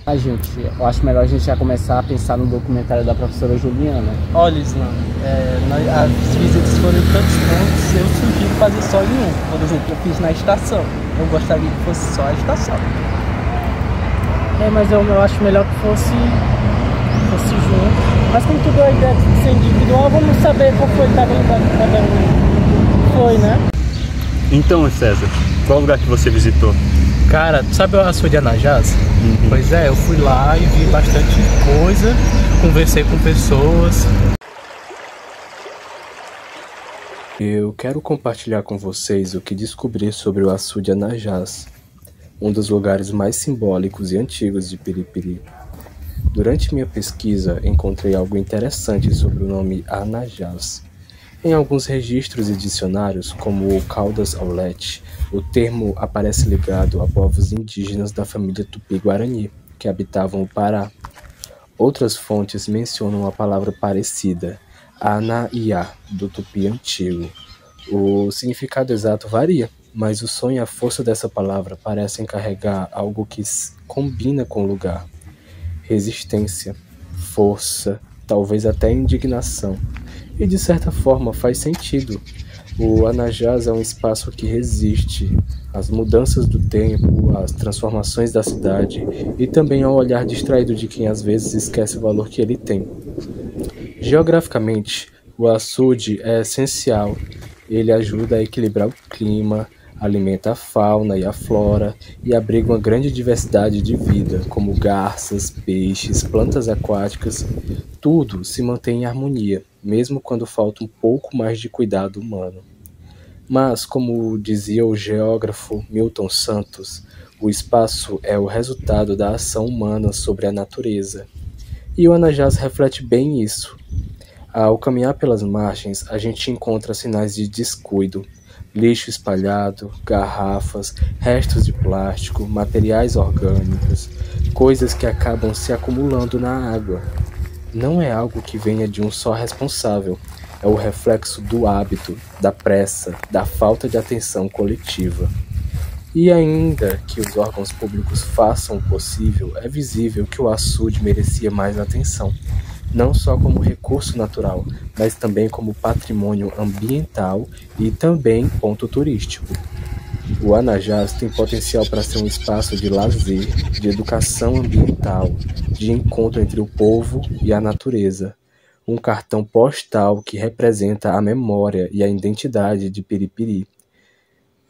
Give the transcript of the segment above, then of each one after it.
A gente, eu acho melhor a gente já começar a pensar no documentário da professora Juliana. Olha, Islã, as visitas foram em tantos pontos, eu sugiro fazer só em um. Por exemplo, eu fiz na estação. Eu gostaria que fosse só a estação. Mas eu acho melhor que fosse junto. Mas como tu deu a ideia de ser individual, vamos saber qual foi cada um. Foi, né? Então, César, qual lugar que você visitou? Cara, sabe o açude de Anajás? Pois é, eu fui lá e vi bastante coisa, conversei com pessoas. Eu quero compartilhar com vocês o que descobri sobre o açude Anajás, um dos lugares mais simbólicos e antigos de Piripiri. Durante minha pesquisa, encontrei algo interessante sobre o nome Anajás. Em alguns registros e dicionários, como o Caldas Aulete, o termo aparece ligado a povos indígenas da família Tupi-Guarani, que habitavam o Pará. Outras fontes mencionam a palavra parecida, Anaiá, do Tupi antigo. O significado exato varia, mas o som e a força dessa palavra parecem carregar algo que combina com o lugar. Resistência, força, talvez até indignação. E de certa forma faz sentido. O Anajás é um espaço que resiste às mudanças do tempo, às transformações da cidade e também ao olhar distraído de quem às vezes esquece o valor que ele tem. Geograficamente, o açude é essencial. Ele ajuda a equilibrar o clima, alimenta a fauna e a flora e abriga uma grande diversidade de vida, como garças, peixes, plantas aquáticas. Tudo se mantém em harmonia, mesmo quando falta um pouco mais de cuidado humano. Mas, como dizia o geógrafo Milton Santos, o espaço é o resultado da ação humana sobre a natureza. E o Anajás reflete bem isso. Ao caminhar pelas margens, a gente encontra sinais de descuido, lixo espalhado, garrafas, restos de plástico, materiais orgânicos, coisas que acabam se acumulando na água. Não é algo que venha de um só responsável, é o reflexo do hábito, da pressa, da falta de atenção coletiva. E ainda que os órgãos públicos façam o possível, é visível que o açude merecia mais atenção, não só como recurso natural, mas também como patrimônio ambiental e também ponto turístico. O Anajás tem potencial para ser um espaço de lazer, de educação ambiental, de encontro entre o povo e a natureza. Um cartão postal que representa a memória e a identidade de Piripiri.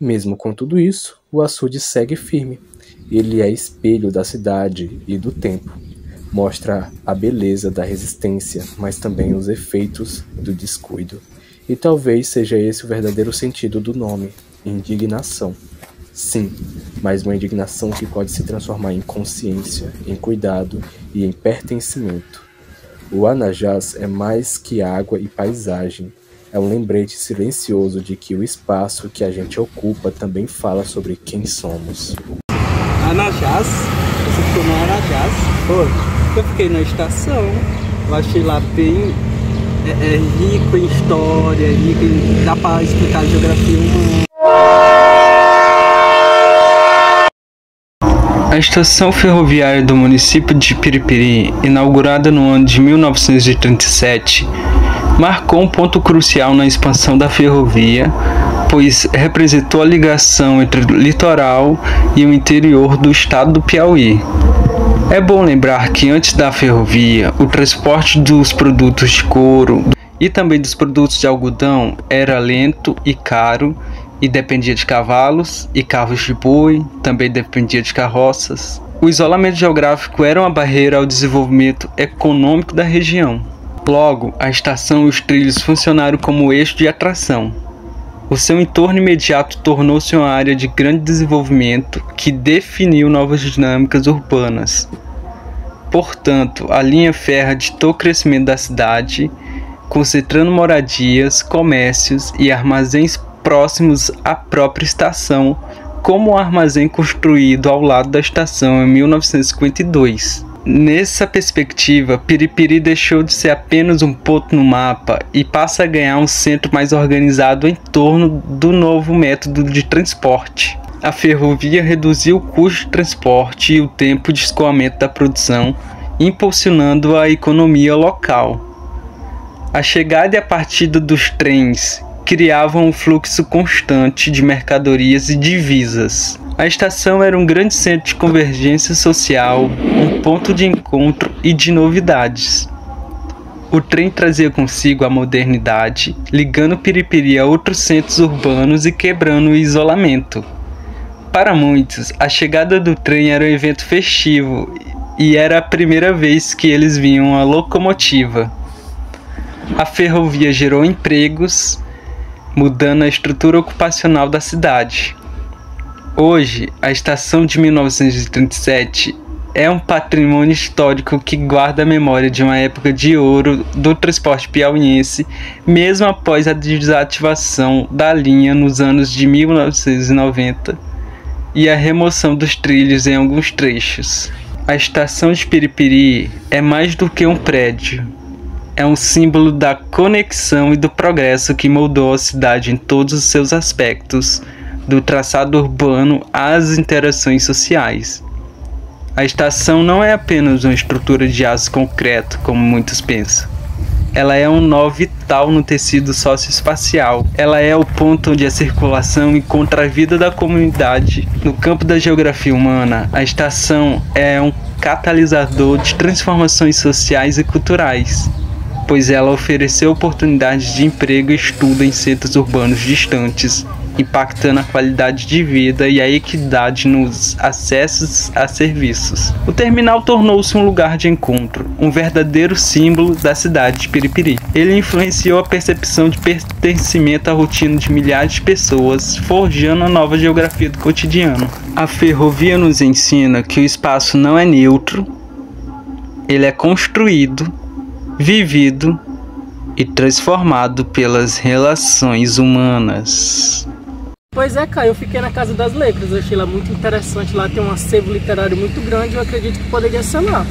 Mesmo com tudo isso, o açude segue firme. Ele é espelho da cidade e do tempo. Mostra a beleza da resistência, mas também os efeitos do descuido. E talvez seja esse o verdadeiro sentido do nome, indignação. Sim, mas uma indignação que pode se transformar em consciência, em cuidado e em pertencimento. O Anajás é mais que água e paisagem. É um lembrete silencioso de que o espaço que a gente ocupa também fala sobre quem somos. Anajás? Você ficou no Anajás? Foi. Eu fiquei na estação. Eu achei lá bem rico em história, dá para explicar a geografia humana. A estação ferroviária do município de Piripiri, inaugurada no ano de 1937, marcou um ponto crucial na expansão da ferrovia, pois representou a ligação entre o litoral e o interior do estado do Piauí. É bom lembrar que antes da ferrovia, o transporte dos produtos de couro e também dos produtos de algodão era lento e caro e dependia de cavalos e carros de boi, também dependia de carroças. O isolamento geográfico era uma barreira ao desenvolvimento econômico da região. Logo, a estação e os trilhos funcionaram como eixo de atração. O seu entorno imediato tornou-se uma área de grande desenvolvimento que definiu novas dinâmicas urbanas. Portanto, a linha férrea ditou o crescimento da cidade, concentrando moradias, comércios e armazéns próximos à própria estação, como o armazém construído ao lado da estação em 1952. Nessa perspectiva, Piripiri deixou de ser apenas um ponto no mapa e passa a ganhar um centro mais organizado em torno do novo método de transporte. A ferrovia reduziu o custo de transporte e o tempo de escoamento da produção, impulsionando a economia local. A chegada e a partida dos trens criavam um fluxo constante de mercadorias e divisas. A estação era um grande centro de convergência social, um ponto de encontro e de novidades. O trem trazia consigo a modernidade, ligando Piripiri a outros centros urbanos e quebrando o isolamento. Para muitos, a chegada do trem era um evento festivo e era a primeira vez que eles viam a locomotiva. A ferrovia gerou empregos, mudando a estrutura ocupacional da cidade. Hoje, a estação de 1937 é um patrimônio histórico que guarda a memória de uma época de ouro do transporte piauiense, mesmo após a desativação da linha nos anos de 1990 e a remoção dos trilhos em alguns trechos. A estação de Piripiri é mais do que um prédio. É um símbolo da conexão e do progresso que moldou a cidade em todos os seus aspectos, do traçado urbano às interações sociais. A estação não é apenas uma estrutura de aço concreto, como muitos pensam. Ela é um nó vital no tecido socioespacial. Ela é o ponto onde a circulação encontra a vida da comunidade. No campo da geografia humana, a estação é um catalisador de transformações sociais e culturais, pois ela ofereceu oportunidades de emprego e estudo em centros urbanos distantes, impactando a qualidade de vida e a equidade nos acessos a serviços. O terminal tornou-se um lugar de encontro, um verdadeiro símbolo da cidade de Piripiri. Ele influenciou a percepção de pertencimento à rotina de milhares de pessoas, forjando a nova geografia do cotidiano. A ferrovia nos ensina que o espaço não é neutro, ele é construído, vivido e transformado pelas relações humanas. Pois é, Caio, eu fiquei na Casa das Letras, eu achei lá muito interessante, lá tem um acervo literário muito grande, eu acredito que poderia ser lá,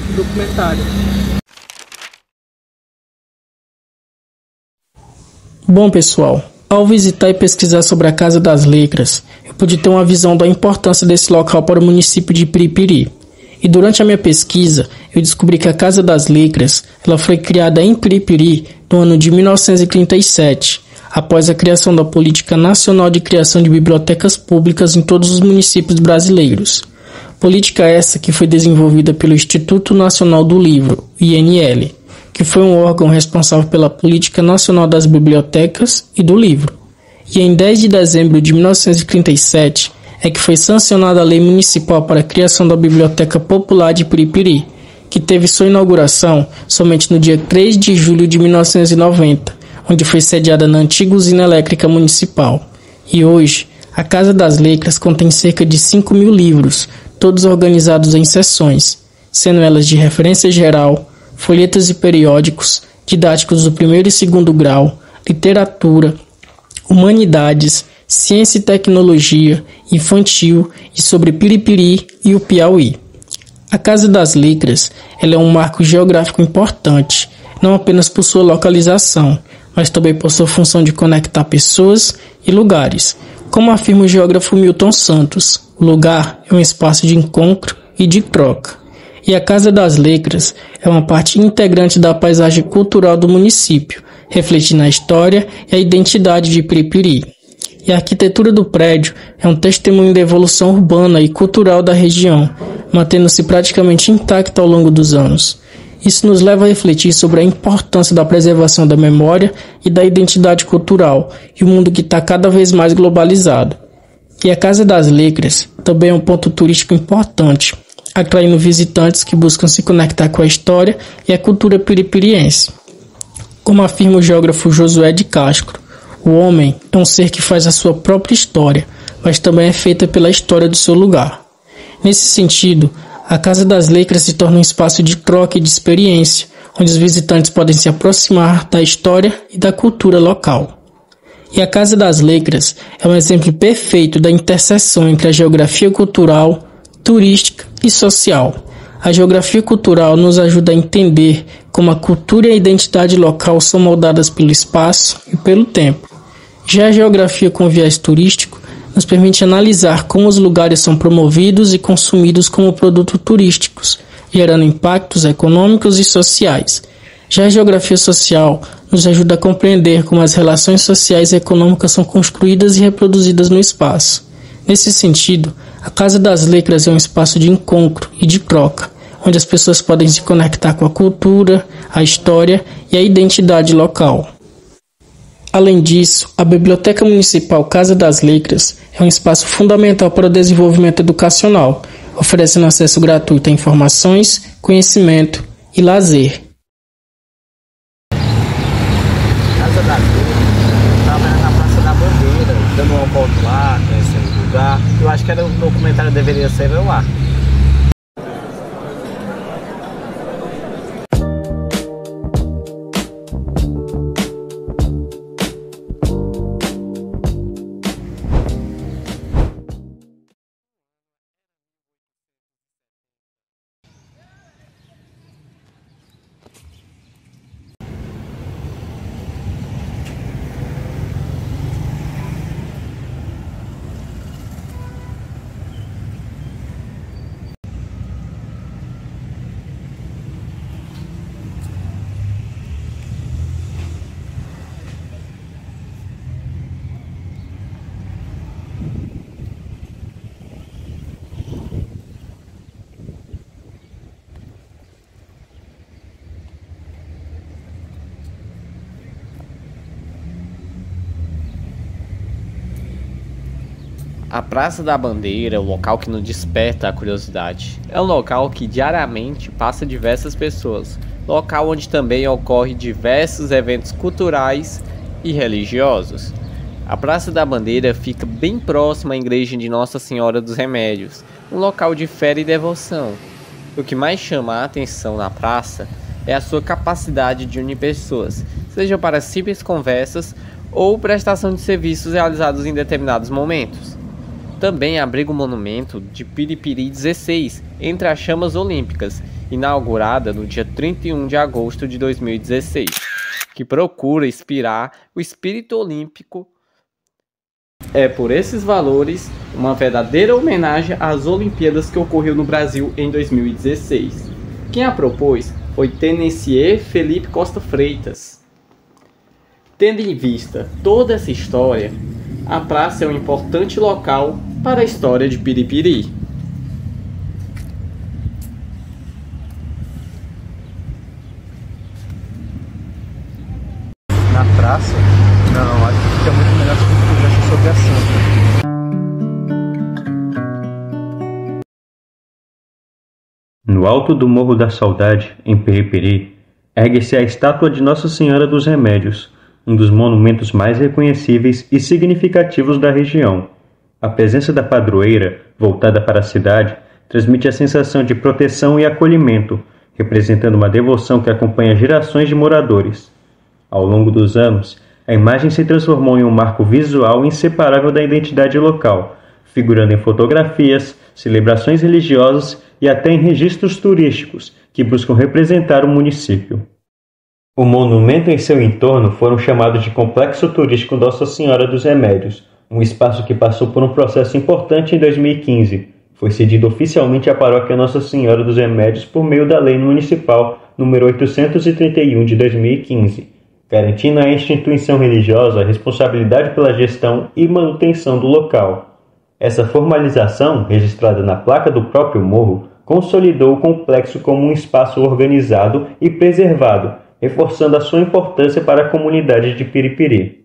o documentário. Bom, pessoal, ao visitar e pesquisar sobre a Casa das Letras, eu pude ter uma visão da importância desse local para o município de Piripiri. E durante a minha pesquisa, eu descobri que a Casa das Letras ela foi criada em Piripiri no ano de 1937, após a criação da Política Nacional de Criação de Bibliotecas Públicas em todos os municípios brasileiros. Política essa que foi desenvolvida pelo Instituto Nacional do Livro, INL, que foi um órgão responsável pela Política Nacional das Bibliotecas e do Livro. E em 10 de dezembro de 1937 é que foi sancionada a Lei Municipal para a criação da Biblioteca Popular de Piripiri, que teve sua inauguração somente no dia 3 de julho de 1990, onde foi sediada na antiga usina elétrica municipal. E hoje, a Casa das Letras contém cerca de 5.000 livros, todos organizados em seções, sendo elas de referência geral, folhetos e periódicos, didáticos do primeiro e segundo grau, literatura, humanidades, ciência e tecnologia, infantil e sobre Piripiri e o Piauí. A Casa das Letras ela é um marco geográfico importante, não apenas por sua localização, mas também por sua função de conectar pessoas e lugares. Como afirma o geógrafo Milton Santos, o lugar é um espaço de encontro e de troca. E a Casa das Letras é uma parte integrante da paisagem cultural do município, refletindo a história e a identidade de Piripiri. E a arquitetura do prédio é um testemunho da evolução urbana e cultural da região, mantendo-se praticamente intacta ao longo dos anos. Isso nos leva a refletir sobre a importância da preservação da memória e da identidade cultural, e o mundo que está cada vez mais globalizado. E a Casa das Letras também é um ponto turístico importante, atraindo visitantes que buscam se conectar com a história e a cultura piripiriense. Como afirma o geógrafo Josué de Castro, o homem é um ser que faz a sua própria história, mas também é feita pela história do seu lugar. Nesse sentido, a Casa das Letras se torna um espaço de troca e de experiência, onde os visitantes podem se aproximar da história e da cultura local. E a Casa das Letras é um exemplo perfeito da interseção entre a geografia cultural, turística e social. A geografia cultural nos ajuda a entender como a cultura e a identidade local são moldadas pelo espaço e pelo tempo. Já a geografia com viés turístico nos permite analisar como os lugares são promovidos e consumidos como produtos turísticos, gerando impactos econômicos e sociais. Já a geografia social nos ajuda a compreender como as relações sociais e econômicas são construídas e reproduzidas no espaço. Nesse sentido, a Casa das Letras é um espaço de encontro e de troca, onde as pessoas podem se conectar com a cultura, a história e a identidade local. Além disso, a Biblioteca Municipal Casa das Letras é um espaço fundamental para o desenvolvimento educacional, oferecendo acesso gratuito a informações, conhecimento e lazer. Casa das Letras, estava na Praça da Bandeira, dando uma volta lá, conhecendo o lugar. Eu acho que o documentário deveria ser lá. A Praça da Bandeira é um local que nos desperta a curiosidade. É um local que diariamente passa diversas pessoas. Local onde também ocorrem diversos eventos culturais e religiosos. A Praça da Bandeira fica bem próxima à igreja de Nossa Senhora dos Remédios, um local de fé e devoção. O que mais chama a atenção na praça é a sua capacidade de unir pessoas, seja para simples conversas ou prestação de serviços realizados em determinados momentos. Também abriga o monumento de Piripiri 16, entre as chamas olímpicas, inaugurada no dia 31 de agosto de 2016, que procura inspirar o espírito olímpico. É por esses valores uma verdadeira homenagem às Olimpíadas que ocorreu no Brasil em 2016. Quem a propôs foi Tenacier Felipe Costa Freitas. Tendo em vista toda essa história, a praça é um importante local para a história de Piripiri. Na praça? Não, acho que fica muito melhor se você fizesse sobre a Santa. No alto do Morro da Saudade, em Piripiri, ergue-se a estátua de Nossa Senhora dos Remédios, um dos monumentos mais reconhecíveis e significativos da região. A presença da padroeira, voltada para a cidade, transmite a sensação de proteção e acolhimento, representando uma devoção que acompanha gerações de moradores. Ao longo dos anos, a imagem se transformou em um marco visual inseparável da identidade local, figurando em fotografias, celebrações religiosas e até em registros turísticos que buscam representar o município. O monumento e seu entorno foram chamados de Complexo Turístico Nossa Senhora dos Remédios, um espaço que passou por um processo importante em 2015. Foi cedido oficialmente à paróquia Nossa Senhora dos Remédios por meio da Lei Municipal nº 831 de 2015, garantindo à instituição religiosa a responsabilidade pela gestão e manutenção do local. Essa formalização, registrada na placa do próprio morro, consolidou o complexo como um espaço organizado e preservado, reforçando a sua importância para a comunidade de Piripiri.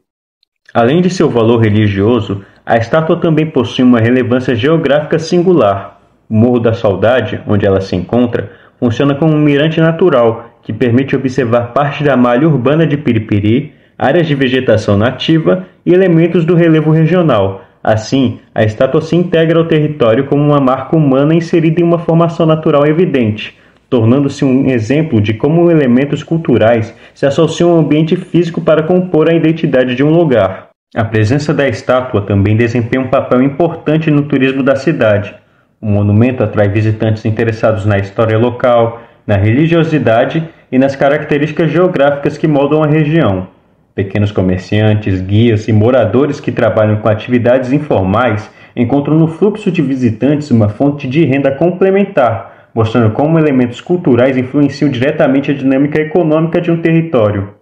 Além de seu valor religioso, a estátua também possui uma relevância geográfica singular. O Morro da Saudade, onde ela se encontra, funciona como um mirante natural que permite observar parte da malha urbana de Piripiri, áreas de vegetação nativa e elementos do relevo regional. Assim, a estátua se integra ao território como uma marca humana inserida em uma formação natural evidente, tornando-se um exemplo de como elementos culturais se associam ao ambiente físico para compor a identidade de um lugar. A presença da estátua também desempenha um papel importante no turismo da cidade. O monumento atrai visitantes interessados na história local, na religiosidade e nas características geográficas que moldam a região. Pequenos comerciantes, guias e moradores que trabalham com atividades informais encontram no fluxo de visitantes uma fonte de renda complementar, mostrando como elementos culturais influenciam diretamente a dinâmica econômica de um território.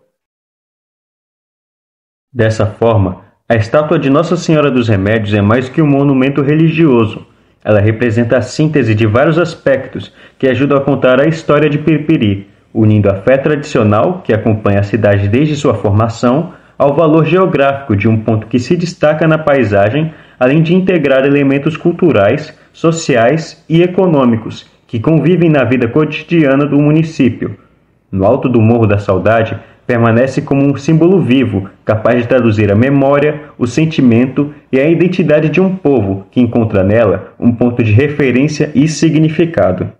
Dessa forma, a estátua de Nossa Senhora dos Remédios é mais que um monumento religioso. Ela representa a síntese de vários aspectos que ajudam a contar a história de Piripiri, unindo a fé tradicional, que acompanha a cidade desde sua formação, ao valor geográfico de um ponto que se destaca na paisagem, além de integrar elementos culturais, sociais e econômicos que convivem na vida cotidiana do município. No alto do Morro da Saudade, permanece como um símbolo vivo, capaz de traduzir a memória, o sentimento e a identidade de um povo, que encontra nela um ponto de referência e significado.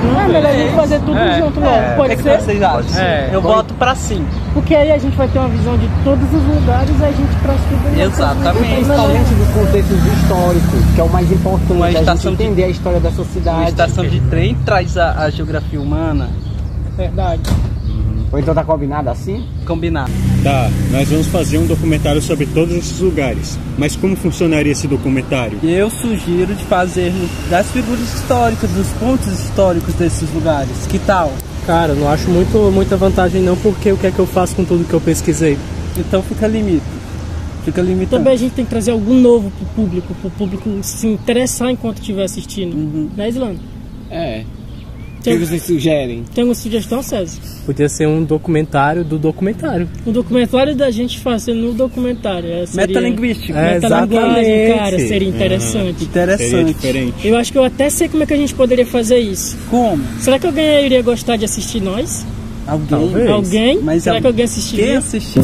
Não é melhor a gente fazer tudo junto logo, pode ser? Vocês acham? Eu voto pra sim. Porque aí a gente vai ter uma visão de todos os lugares e a gente prossegue. Exatamente. Principalmente dos contextos históricos, que é o mais importante, a gente entender a história dessa cidade. Uma estação de trem traz a geografia humana. Verdade. Ou então tá combinado assim? Combinado. Tá, nós vamos fazer um documentário sobre todos esses lugares. Mas como funcionaria esse documentário? Eu sugiro de fazer das figuras históricas, dos pontos históricos desses lugares. Que tal? Cara, não acho muita vantagem não, porque o que é que eu faço com tudo que eu pesquisei? Então fica limitado. Também a gente tem que trazer algo novo pro público se interessar enquanto estiver assistindo. Né, Islã? O que vocês sugerem? Tem alguma sugestão, César? Podia ser um documentário do documentário. O documentário da gente fazendo no documentário. Metalinguístico. Metalinguagem, cara, seria interessante. Seria diferente. Eu acho que eu até sei como é que a gente poderia fazer isso. Como? Será que alguém iria gostar de assistir nós? Alguém? Alguém? Mas será que alguém assistiria? Quem assistir?